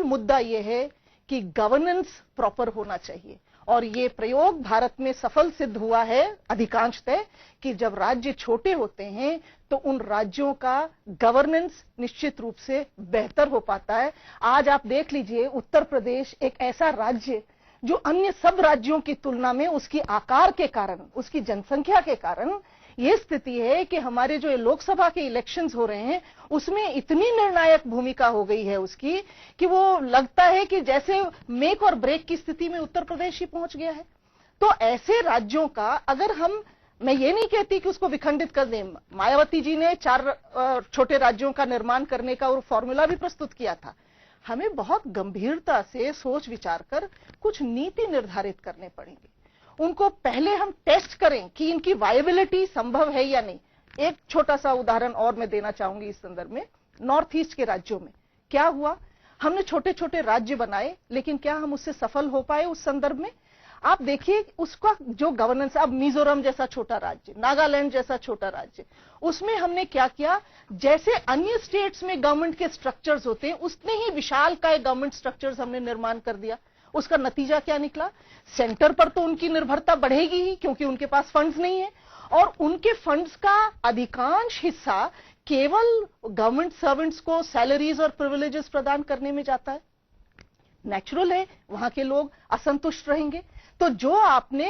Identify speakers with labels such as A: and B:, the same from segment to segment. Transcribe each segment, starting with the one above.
A: केवल मुद्दा यह है कि गवर्नेंस प्रॉपर होना चाहिए। और ये प्रयोग भारत में सफल सिद्ध हुआ है अधिकांशतः कि जब राज्य छोटे होते हैं तो उन राज्यों का गवर्नेंस निश्चित रूप से बेहतर हो पाता है। आज आप देख लीजिए, उत्तर प्रदेश एक ऐसा राज्य जो अन्य सब राज्यों की तुलना में उसकी आकार के कारण, उसकी जनसंख्या के कारण ये स्थिति है कि हमारे जो लोकसभा के इलेक्शंस हो रहे हैं उसमें इतनी निर्णायक भूमिका हो गई है उसकी कि वो लगता है कि जैसे मेक और ब्रेक की स्थिति में उत्तर प्रदेश ही पहुंच गया है। तो ऐसे राज्यों का अगर मैं ये नहीं कहती कि उसको विखंडित कर दें, मायावती जी ने 4 छोटे राज्यों का निर्माण करने का और फॉर्मूला भी प्रस्तुत किया था। हमें बहुत गंभीरता से सोच विचार कर कुछ नीति निर्धारित करने पड़ेंगे। उनको पहले हम टेस्ट करें कि इनकी वायबिलिटी संभव है या नहीं। एक छोटा सा उदाहरण और मैं देना चाहूंगी इस संदर्भ में। नॉर्थ ईस्ट के राज्यों में क्या हुआ, हमने छोटे छोटे राज्य बनाए, लेकिन क्या हम उससे सफल हो पाए उस संदर्भ में? आप देखिए उसका जो गवर्नेंस, अब मिजोरम जैसा छोटा राज्य, नागालैंड जैसा छोटा राज्य, उसमें हमने क्या किया, जैसे अन्य स्टेट्स में गवर्नमेंट के स्ट्रक्चर्स होते हैं उतने ही विशाल का गवर्नमेंट स्ट्रक्चर्स हमने निर्माण कर दिया। उसका नतीजा क्या निकला? सेंटर पर तो उनकी निर्भरता बढ़ेगी ही क्योंकि उनके पास फंड्स नहीं है, और उनके फंड्स का अधिकांश हिस्सा केवल गवर्नमेंट सर्वेंट्स को सैलरीज और प्रिविलेजेस प्रदान करने में जाता है। नेचुरल है, वहां के लोग असंतुष्ट रहेंगे। तो जो आपने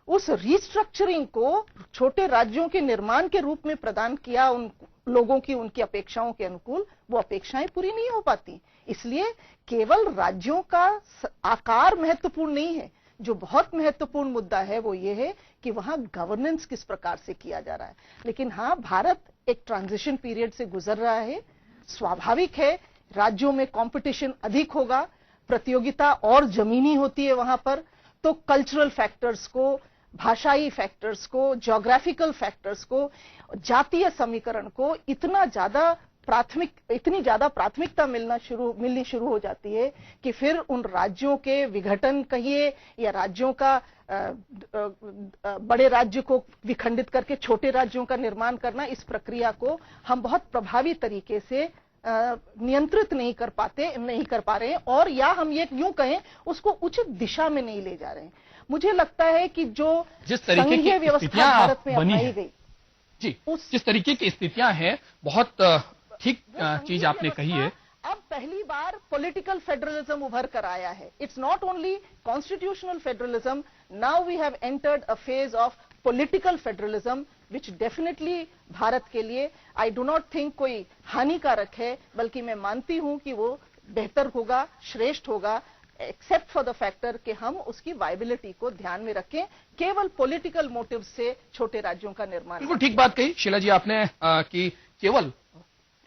A: उस रिस्ट्रक्चरिंग को छोटे राज्यों के निर्माण के रूप में प्रदान किया उन लोगों की, उनकी अपेक्षाओं के अनुकूल, वो अपेक्षाएं पूरी नहीं हो पाती। इसलिए केवल राज्यों का आकार महत्वपूर्ण नहीं है, जो बहुत महत्वपूर्ण मुद्दा है वो ये है कि वहां गवर्नेंस किस प्रकार से किया जा रहा है। लेकिन हां, भारत एक ट्रांजिशन पीरियड से गुजर रहा है। स्वाभाविक है, राज्यों में कंपटीशन अधिक होगा, प्रतियोगिता और जमीनी होती है वहां पर, तो कल्चरल फैक्टर्स को, भाषाई फैक्टर्स को, ज्योग्राफिकल फैक्टर्स को, जातीय समीकरण को इतनी ज्यादा प्राथमिकता मिलनी शुरू हो जाती है कि फिर उन राज्यों के विघटन कहिए या राज्यों का बड़े राज्य को विखंडित करके छोटे राज्यों का निर्माण करना, इस प्रक्रिया को हम बहुत प्रभावी तरीके से नियंत्रित नहीं कर पा रहे हैं, और या हम ये यूं कहें उसको उचित दिशा में नहीं ले जा रहे हैं। मुझे लगता है कि जो
B: जिस तरीके की
A: व्यवस्था भारत में अपनाई गई,
B: जी, जिस तरीके की स्थितियां हैं, बहुत ठीक चीज आपने कही है।
A: अब पहली बार पॉलिटिकल फेडरलिज्म उभर कर आया है। It's not only constitutional federalism, now we have entered a phase of political federalism, which definitely Bharat के लिए आई डू नॉट थिंक कोई हानिकारक है, बल्कि मैं मानती हूं कि वो बेहतर होगा, श्रेष्ठ होगा, एक्सेप्ट फॉर द फैक्टर कि हम उसकी वायबिलिटी को ध्यान में रखें। केवल पॉलिटिकल मोटिव से छोटे राज्यों का निर्माण,
B: बिल्कुल ठीक बात कही शीला जी आपने कि केवल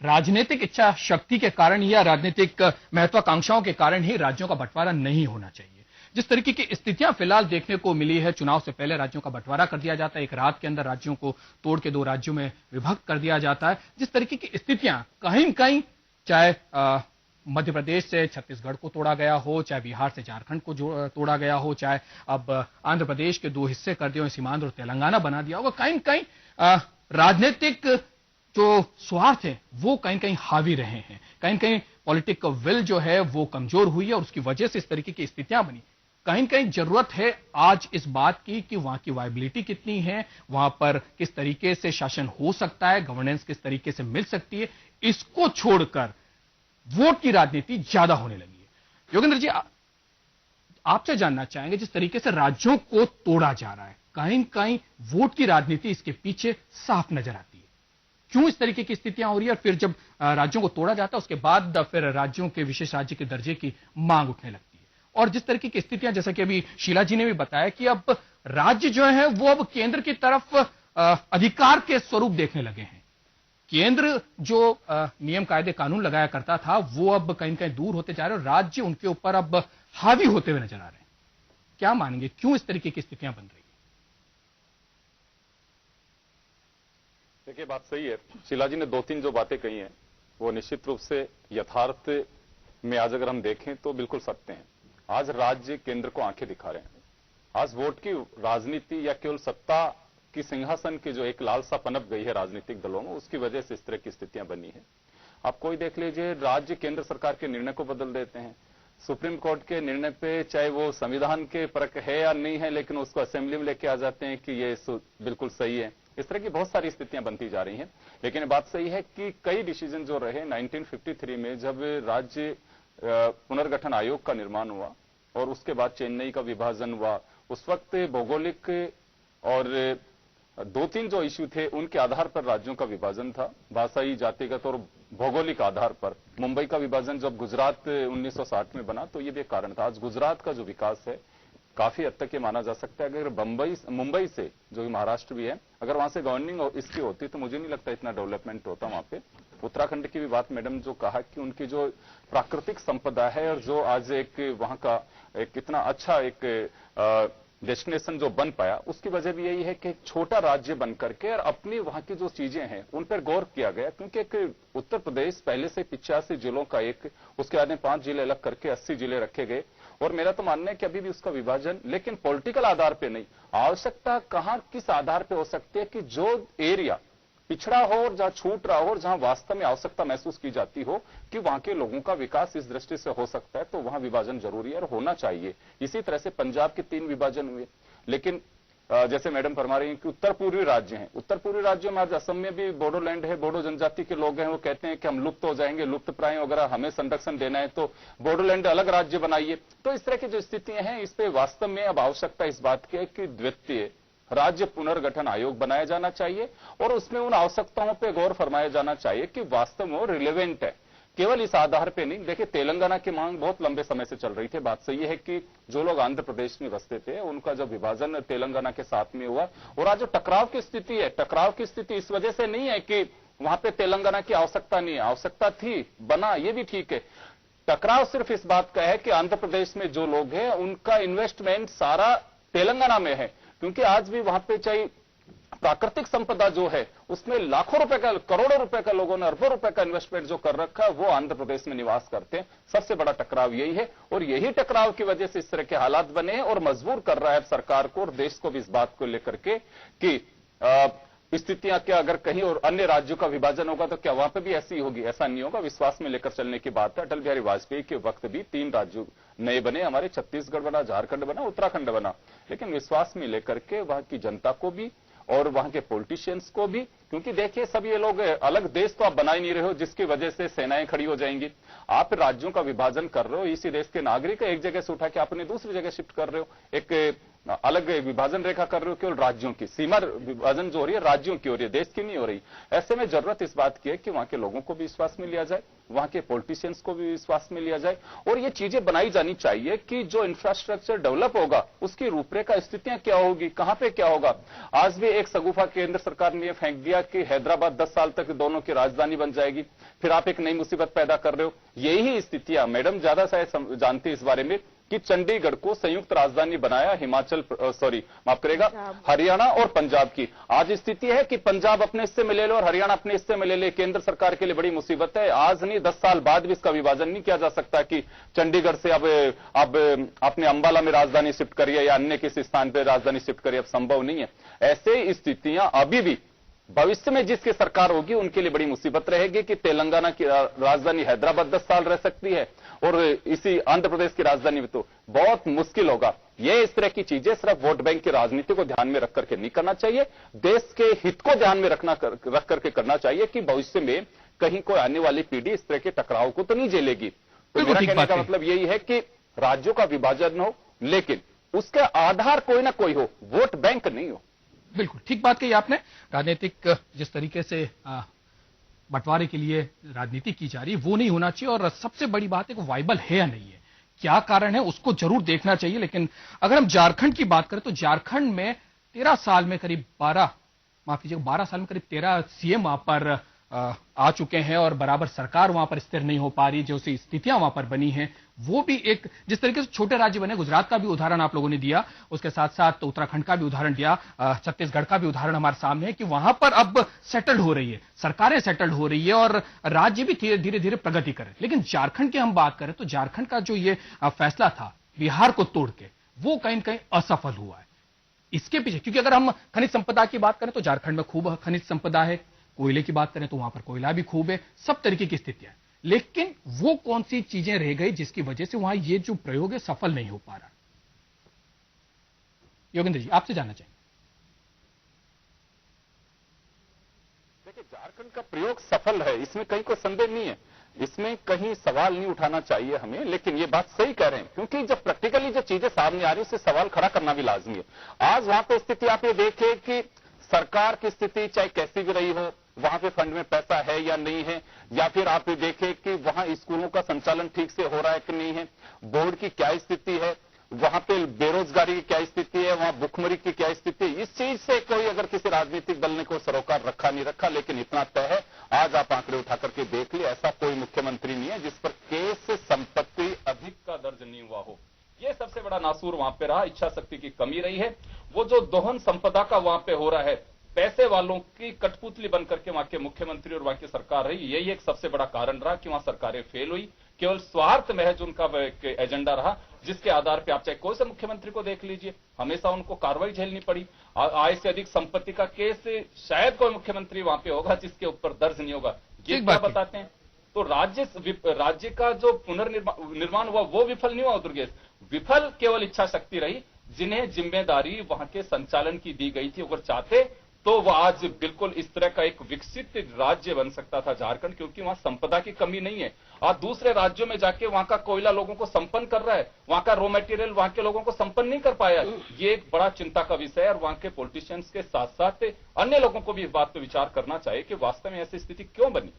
B: राजनीतिक इच्छा शक्ति के कारण या राजनीतिक महत्वाकांक्षाओं के कारण ही राज्यों का बंटवारा नहीं होना चाहिए। जिस तरीके की स्थितियां फिलहाल देखने को मिली है, चुनाव से पहले राज्यों का बंटवारा कर दिया जाता है, एक रात के अंदर राज्यों को तोड़ के 2 राज्यों में विभक्त कर दिया जाता है। जिस तरीके की स्थितियां कहीं कहीं, चाहे मध्य प्रदेश से छत्तीसगढ़ को तोड़ा गया हो, चाहे बिहार से झारखंड को तोड़ा गया हो, चाहे अब आंध्र प्रदेश के 2 हिस्से कर दिए, सीमांध्र और तेलंगाना बना दिया होगा, कहीं कहीं राजनीतिक जो स्वार्थ है वो कहीं कहीं हावी रहे हैं, कहीं कहीं पॉलिटिकल विल जो है वो कमजोर हुई है और उसकी वजह से इस तरीके की स्थितियां बनी। कहीं कहीं जरूरत है आज इस बात की कि वहां की वायबिलिटी कितनी है, वहां पर किस तरीके से शासन हो सकता है, गवर्नेंस किस तरीके से मिल सकती है, इसको छोड़कर वोट की राजनीति ज्यादा होने लगी है। योगेंद्र जी, आपसे जानना चाहेंगे, जिस तरीके से राज्यों को तोड़ा जा रहा है, कहीं कहीं वोट की राजनीति इसके पीछे साफ नजर आती है। क्यों इस तरीके की स्थितियां हो रही है, और फिर जब राज्यों को तोड़ा जाता है उसके बाद फिर राज्यों के विशेष राज्य के दर्जे की मांग उठने लगती है। और जिस तरीके की स्थितियां, जैसा कि अभी शीला जी ने भी बताया कि अब राज्य जो है वो अब केंद्र की तरफ अधिकार के स्वरूप देखने लगे हैं। केंद्र जो नियम कायदे कानून लगाया करता था वो अब कहीं कहीं दूर होते जा रहे हैं और राज्य उनके ऊपर अब हावी होते हुए नजर आ रहे हैं। क्या मानेंगे, क्यों इस तरीके की स्थितियां बन रही है?
C: देखिए, बात सही है। शीला जी ने 2-3 जो बातें कही हैं वो निश्चित रूप से यथार्थ में आज अगर हम देखें तो बिल्कुल सत्य हैं। आज राज्य केंद्र को आंखें दिखा रहे हैं। आज वोट की राजनीति या केवल सत्ता की सिंहासन की जो एक लालसा पनप गई है राजनीतिक दलों में, उसकी वजह से इस तरह की स्थितियां बनी है। आप कोई देख लीजिए, राज्य केंद्र सरकार के निर्णय को बदल देते हैं, सुप्रीम कोर्ट के निर्णय पे, चाहे वो संविधान के परख है या नहीं है, लेकिन उसको असेंबली में लेके आ जाते हैं कि ये बिल्कुल सही है। इस तरह की बहुत सारी स्थितियां बनती जा रही हैं। लेकिन ये बात सही है कि कई डिसीजन जो रहे 1953 में, जब राज्य पुनर्गठन आयोग का निर्माण हुआ और उसके बाद चेन्नई का विभाजन हुआ, उस वक्त भौगोलिक और 2-3 जो इश्यू थे उनके आधार पर राज्यों का विभाजन था, भाषाई, जातिगत और भौगोलिक आधार पर। मुंबई का विभाजन जब गुजरात 1960 में बना तो ये भी एक कारण था। आज गुजरात का जो विकास है काफी हद तक ये माना जा सकता है, अगर मुंबई से, जो महाराष्ट्र भी है, अगर वहां से गवर्निंग इसकी होती तो मुझे नहीं लगता इतना डेवलपमेंट होता वहां पे। उत्तराखंड की भी बात मैडम जो कहा कि उनकी जो प्राकृतिक संपदा है और जो आज एक वहां का एक इतना अच्छा एक डेस्टिनेशन जो बन पाया, उसकी वजह भी यही है कि एक छोटा राज्य बन करके और अपनी वहां की जो चीजें हैं उन पर गौर किया गया। क्योंकि एक उत्तर प्रदेश पहले से 85 जिलों का एक, उसके बाद में 5 जिले अलग करके 80 जिले रखे गए। और मेरा तो मानना है कि अभी भी उसका विभाजन, लेकिन पॉलिटिकल आधार पे नहीं, आवश्यकता कहां किस आधार पे हो सकती है कि जो एरिया पिछड़ा हो और जहां छूट रहा हो और जहां वास्तव में आवश्यकता महसूस की जाती हो कि वहां के लोगों का विकास इस दृष्टि से हो सकता है, तो वहां विभाजन जरूरी है और होना चाहिए। इसी तरह से पंजाब के 3 विभाजन हुए, लेकिन जैसे मैडम फरमा रही हैं कि उत्तर पूर्वी राज्य हैं, उत्तर पूर्वी राज्यों में आज असम में भी बोडोलैंड है, बोडो जनजाति के लोग हैं, वो कहते हैं कि हम लुप्त हो जाएंगे, लुप्त प्राय वगैरह, हमें संरक्षण देना है तो बोडोलैंड अलग राज्य बनाइए। तो इस तरह की जो स्थितियां हैं, इस पे वास्तव में अब आवश्यकता इस बात की है कि द्वितीय राज्य पुनर्गठन आयोग बनाया जाना चाहिए और उसमें उन आवश्यकताओं पर गौर फरमाया जाना चाहिए कि वास्तव में रिलेवेंट है। केवल इस आधार पे नहीं। देखिए, तेलंगाना की मांग बहुत लंबे समय से चल रही थी। बात सही है कि जो लोग आंध्र प्रदेश में बसते थे उनका जब विभाजन तेलंगाना के साथ में हुआ, और आज जो टकराव की स्थिति है, टकराव की स्थिति इस वजह से नहीं है कि वहां पे तेलंगाना की आवश्यकता नहीं है, आवश्यकता थी, बना, ये भी ठीक है। टकराव सिर्फ इस बात का है कि आंध्र प्रदेश में जो लोग हैं उनका इन्वेस्टमेंट सारा तेलंगाना में है, क्योंकि आज भी वहां पे चाहे प्राकृतिक संपदा जो है उसमें लाखों रुपए का, करोड़ों रुपए का, लोगों ने अरबों रुपए का इन्वेस्टमेंट जो कर रखा है वो आंध्र प्रदेश में निवास करते हैं। सबसे बड़ा टकराव यही है और यही टकराव की वजह से इस तरह के हालात बने हैं और मजबूर कर रहा है सरकार को और देश को भी इस बात को लेकर के कि स्थितियां क्या अगर कहीं और अन्य राज्यों का विभाजन होगा तो क्या वहां पर भी ऐसी होगी? ऐसा नहीं होगा। विश्वास में लेकर चलने की बात है। अटल बिहारी वाजपेयी के वक्त भी 3 राज्य नए बने, हमारे छत्तीसगढ़ बना, झारखंड बना, उत्तराखंड बना, लेकिन विश्वास में लेकर के वहां की जनता को भी और वहां के पॉलिटिशियंस को भी, क्योंकि देखिए सब ये लोग अलग देश तो आप बना ही नहीं रहे हो जिसकी वजह से सेनाएं खड़ी हो जाएंगी। आप राज्यों का विभाजन कर रहे हो, इसी देश के नागरिक एक जगह से उठा के आपने दूसरी जगह शिफ्ट कर रहे हो, एक अलग विभाजन रेखा कर रहे हो, केवल राज्यों की सीमा विभाजन जो हो रही है राज्यों की हो रही है, देश की नहीं हो रही। ऐसे में जरूरत इस बात की है कि वहां के लोगों को भी विश्वास में लिया जाए, वहां के पॉलिटिशियंस को भी विश्वास में लिया जाए और ये चीजें बनाई जानी चाहिए कि जो इंफ्रास्ट्रक्चर डेवलप होगा उसकी रूपरेखा, स्थितियां क्या होगी, कहां पे क्या होगा। आज भी एक सगुफा केंद्र सरकार ने फेंक दिया कि हैदराबाद 10 साल तक दोनों की राजधानी बन जाएगी, फिर आप एक नई मुसीबत पैदा कर रहे हो। यही स्थितियां, मैडम ज्यादा शायद जानती है इस बारे में, कि चंडीगढ़ को संयुक्त राजधानी बनाया माफ करेगा, हरियाणा और पंजाब की। आज स्थिति है कि पंजाब अपने हिस्से में ले लो और हरियाणा अपने हिस्से में ले ले। केंद्र सरकार के लिए बड़ी मुसीबत है। आज नहीं 10 साल बाद भी इसका विभाजन नहीं किया जा सकता कि चंडीगढ़ से अब अपने अंबाला में राजधानी शिफ्ट करिए या अन्य किसी स्थान पर राजधानी शिफ्ट करिए, अब संभव नहीं है। ऐसे स्थितियां अभी भी भविष्य में जिसकी सरकार होगी उनके लिए बड़ी मुसीबत रहेगी कि तेलंगाना की राजधानी हैदराबाद 10 साल रह सकती है और इसी आंध्र प्रदेश की राजधानी में तो बहुत मुश्किल होगा। ये इस तरह की चीजें सिर्फ वोट बैंक की राजनीति को ध्यान में रख करके नहीं करना चाहिए, देश के हित को ध्यान में रख करके करना चाहिए कि भविष्य में कहीं कोई आने वाली पीढ़ी इस तरह के टकराव को तो नहीं झेलेगी। तो मेरा कहने का मतलब यही है कि राज्यों का विभाजन हो लेकिन उसका आधार कोई ना कोई हो, वोट बैंक नहीं हो।
B: बिल्कुल ठीक बात कही आपने। राजनीतिक जिस तरीके से बंटवारे के लिए राजनीति की जा रही है वो नहीं होना चाहिए और सबसे बड़ी बात है कि वाइबल है या नहीं है, क्या कारण है उसको जरूर देखना चाहिए। लेकिन अगर हम झारखंड की बात करें तो झारखंड में 13 साल में करीब 12 साल में करीब 13 सीएम वहां पर आ चुके हैं और बराबर सरकार वहां पर स्थिर नहीं हो पा रही। जो सी स्थितियां वहां पर बनी हैं वो भी एक जिस तरीके से छोटे राज्य बने, गुजरात का भी उदाहरण आप लोगों ने दिया, उसके साथ साथ उत्तराखंड का भी उदाहरण दिया, छत्तीसगढ़ का भी उदाहरण हमारे सामने है कि वहां पर अब सेटल्ड हो रही है, सरकारें सेटल्ड हो रही है और राज्य भी धीरे धीरे प्रगति करे। लेकिन झारखंड की हम बात करें तो झारखंड का जो ये फैसला था बिहार को तोड़ के, वो कहीं न कहीं असफल हुआ है। इसके पीछे क्योंकि अगर हम खनिज संपदा की बात करें तो झारखंड में खूब खनिज संपदा है, कोयले की बात करें तो वहां पर कोयला भी खूब है, सब तरीके की स्थितियां है। लेकिन वो कौन सी चीजें रह गई जिसकी वजह से वहां ये जो प्रयोग है सफल नहीं हो पा रहा? योगेंद्र जी, आपसे जानना चाहेंगे।
C: देखिए, झारखंड का प्रयोग सफल है, इसमें कहीं कोई संदेह नहीं है, इसमें कहीं सवाल नहीं उठाना चाहिए हमें। लेकिन ये बात सही कह रहे हैं, क्योंकि जब प्रैक्टिकली जो चीजें सामने आ रही है उससे सवाल खड़ा करना भी लाजमी है। आज वहां पे स्थिति आप ये देखिए कि सरकार की स्थिति चाहे कैसी भी रही हो, वहां पे फंड में पैसा है या नहीं है, या फिर आप ये देखें कि वहां स्कूलों का संचालन ठीक से हो रहा है कि नहीं है, बोर्ड की क्या स्थिति है, वहां पे बेरोजगारी की क्या स्थिति है, वहां भुखमरी की क्या स्थिति है। इस चीज से कोई अगर किसी राजनीतिक दल ने कोई सरोकार रखा नहीं रखा, लेकिन इतना तय है, आज आप आंकड़े उठा करके देख लिए, ऐसा कोई मुख्यमंत्री नहीं है जिस पर केस संपत्ति अधिक का दर्ज नहीं हुआ हो। ये सबसे बड़ा नासूर वहां पे रहा, इच्छा शक्ति की कमी रही है। वो जो दोहन संपदा का वहां पे हो रहा है, पैसे वालों की कठपुतली बनकर के वहां के मुख्यमंत्री और वहां की सरकार रही, यही एक सबसे बड़ा कारण रहा कि वहां सरकारें फेल हुई। केवल स्वार्थ महज उनका एजेंडा रहा, जिसके आधार पे आप चाहे कोई से मुख्यमंत्री को देख लीजिए, हमेशा उनको कार्रवाई झेलनी पड़ी। आय से अधिक संपत्ति का केस शायद कोई मुख्यमंत्री वहां पे होगा जिसके ऊपर दर्ज नहीं होगा। ये क्या बताते हैं? तो राज्य का जो पुनर्निर्माण हुआ वो विफल नहीं हुआ दुर्गेश, विफल केवल इच्छा शक्ति रही, जिन्हें जिम्मेदारी वहां के संचालन की दी गई थी। अगर चाहते तो वह आज बिल्कुल इस तरह का एक विकसित राज्य बन सकता था झारखंड, क्योंकि वहां संपदा की कमी नहीं है। आज दूसरे राज्यों में जाके वहां का कोयला लोगों को संपन्न कर रहा है, वहां का रॉ मटेरियल वहां के लोगों को संपन्न नहीं कर पाया। ये एक बड़ा चिंता का विषय है और वहां के पॉलिटिशियंस के साथ साथ अन्य लोगों को भी इस बात पर विचार करना चाहिए कि वास्तव में ऐसी स्थिति क्यों बनी।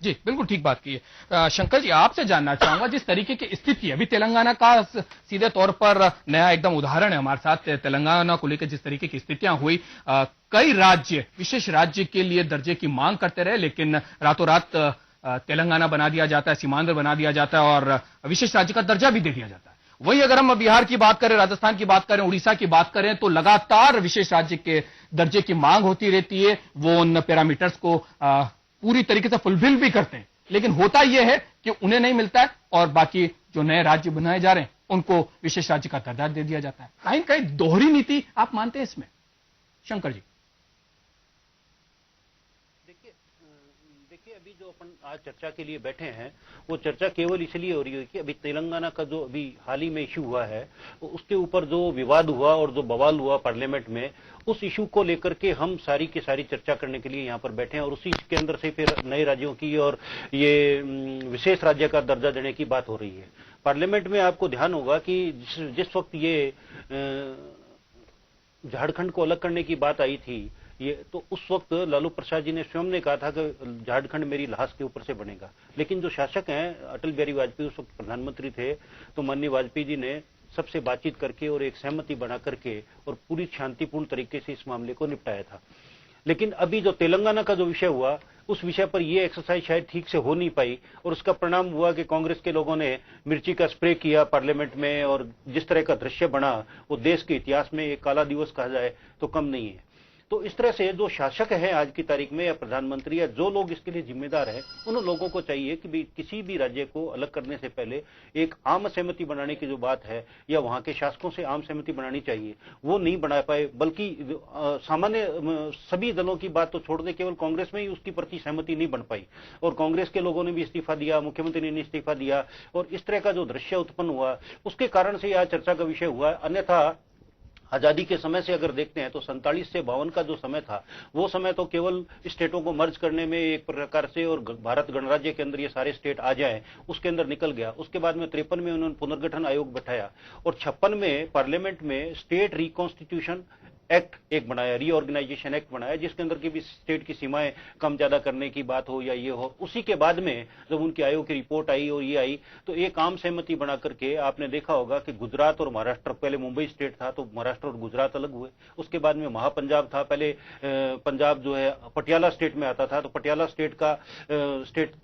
B: जी, बिल्कुल ठीक बात की है। शंकर जी, आपसे जानना चाहूंगा, जिस तरीके की स्थिति अभी तेलंगाना का सीधे तौर पर नया एकदम उदाहरण है हमारे साथ, तेलंगाना को लेकर जिस तरीके की स्थितियां हुई, कई राज्य विशेष राज्य के लिए दर्जे की मांग करते रहे, लेकिन रातों रात तेलंगाना बना दिया जाता है, सीमांध्र बना दिया जाता है और विशेष राज्य का दर्जा भी दे दिया जाता है। वही अगर हम बिहार की बात करें, राजस्थान की बात करें, उड़ीसा की बात करें, तो लगातार विशेष राज्य के दर्जे की मांग होती रहती है। वो उन पैरामीटर्स को पूरी तरीके से फुलफिल भी करते हैं, लेकिन होता यह है कि उन्हें नहीं मिलता है और बाकी जो नए राज्य बनाए जा रहे हैं उनको विशेष राज्य का दर्जा दे दिया जाता है। कहीं कहीं दोहरी नीति आप मानते हैं इसमें, शंकर जी?
D: देखिए, अभी जो अपन आज चर्चा के लिए बैठे हैं वो चर्चा केवल इसलिए हो रही है कि अभी तेलंगाना का जो अभी हाल ही में इशू हुआ है, उसके ऊपर जो विवाद हुआ और जो बवाल हुआ पार्लियामेंट में, उस इशू को लेकर के हम सारी की सारी चर्चा करने के लिए यहाँ पर बैठे हैं और उसी के अंदर से फिर नए राज्यों की और ये विशेष राज्य का दर्जा देने की बात हो रही है। पार्लियामेंट में आपको ध्यान होगा कि जिस वक्त ये झारखंड को अलग करने की बात आई थी, ये तो उस वक्त लालू प्रसाद जी ने स्वयं ने कहा था कि झारखंड मेरी लाश के ऊपर से बनेगा। लेकिन जो शासक हैं, अटल बिहारी वाजपेयी उस वक्त प्रधानमंत्री थे, तो माननीय वाजपेयी जी ने सबसे बातचीत करके और एक सहमति बना करके और पूरी शांतिपूर्ण तरीके से इस मामले को निपटाया था। लेकिन अभी जो तेलंगाना का जो विषय हुआ, उस विषय पर यह एक्सरसाइज शायद ठीक से हो नहीं पाई और उसका परिणाम हुआ कि कांग्रेस के लोगों ने मिर्ची का स्प्रे किया पार्लियामेंट में और जिस तरह का दृश्य बना वो देश के इतिहास में एक काला दिवस कहा जाए तो कम नहीं है। तो इस तरह से जो शासक है आज की तारीख में या प्रधानमंत्री या जो लोग इसके लिए जिम्मेदार हैं, उन लोगों को चाहिए कि भी किसी भी राज्य को अलग करने से पहले एक आम सहमति बनाने की जो बात है या वहां के शासकों से आम सहमति बनानी चाहिए, वो नहीं बना पाए। बल्कि सामान्य सभी दलों की बात तो छोड़ दे, केवल कांग्रेस में ही उसकी प्रति सहमति नहीं बन पाई और कांग्रेस के लोगों ने भी इस्तीफा दिया, मुख्यमंत्री ने इस्तीफा दिया और इस तरह का जो दृश्य उत्पन्न हुआ उसके कारण से आज चर्चा का विषय हुआ। अन्यथा आजादी के समय से अगर देखते हैं तो 47 से 52 का जो समय था, वो समय तो केवल स्टेटों को मर्ज करने में एक प्रकार से और भारत गणराज्य के अंदर ये सारे स्टेट आ जाएं, उसके अंदर निकल गया। उसके बाद में 53 में उन्होंने पुनर्गठन आयोग बैठाया और 56 में पार्लियामेंट में स्टेट रिकॉन्स्टिट्यूशन एक्ट एक बनाया, रीऑर्गेनाइजेशन एक्ट बनाया, जिसके अंदर की भी स्टेट की सीमाएं कम ज्यादा करने की बात हो या ये हो। उसी के बाद में जब उनकी आयोग की रिपोर्ट आई और ये आई तो एक आम सहमति बना करके आपने देखा होगा कि गुजरात और महाराष्ट्र, पहले मुंबई स्टेट था तो महाराष्ट्र और गुजरात अलग हुए, उसके बाद में महापंजाब था, पहले पंजाब जो है पटियाला स्टेट में आता था तो पटियाला स्टेट का स्टेट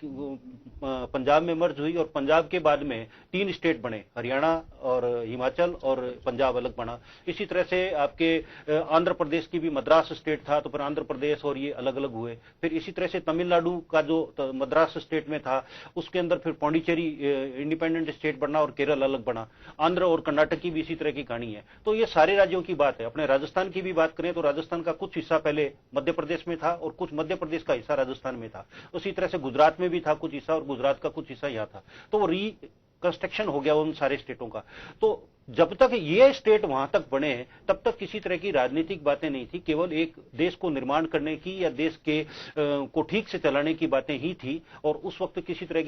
D: पंजाब में मर्ज हुई और पंजाब के बाद में 3 स्टेट बने, हरियाणा और हिमाचल और पंजाब अलग बना। इसी तरह से आपके आंध्र प्रदेश की भी मद्रास स्टेट था, तो फिर आंध्र प्रदेश और ये अलग अलग हुए। फिर इसी तरह से तमिलनाडु का जो मद्रास स्टेट में था उसके अंदर फिर पौंडीचेरी इंडिपेंडेंट स्टेट बना और केरल अलग बना। आंध्र और कर्नाटक की भी इसी तरह की कहानी है। तो ये सारे राज्यों की बात है। अपने राजस्थान की भी बात करें तो राजस्थान का कुछ हिस्सा पहले मध्य प्रदेश में था और कुछ मध्य प्रदेश का हिस्सा राजस्थान में था। उसी तरह से गुजरात में भी था कुछ हिस्सा और गुजरात का कुछ हिस्सा यहां था। तो वो कंस्ट्रक्शन हो गया उन सारे स्टेटों का। तो जब तक ये स्टेट वहां तक बने तब तक किसी तरह की राजनीतिक बातें नहीं थी, केवल एक देश को निर्माण करने की या देश के को ठीक से चलाने की बातें ही थी। और उस वक्त किसी तरह की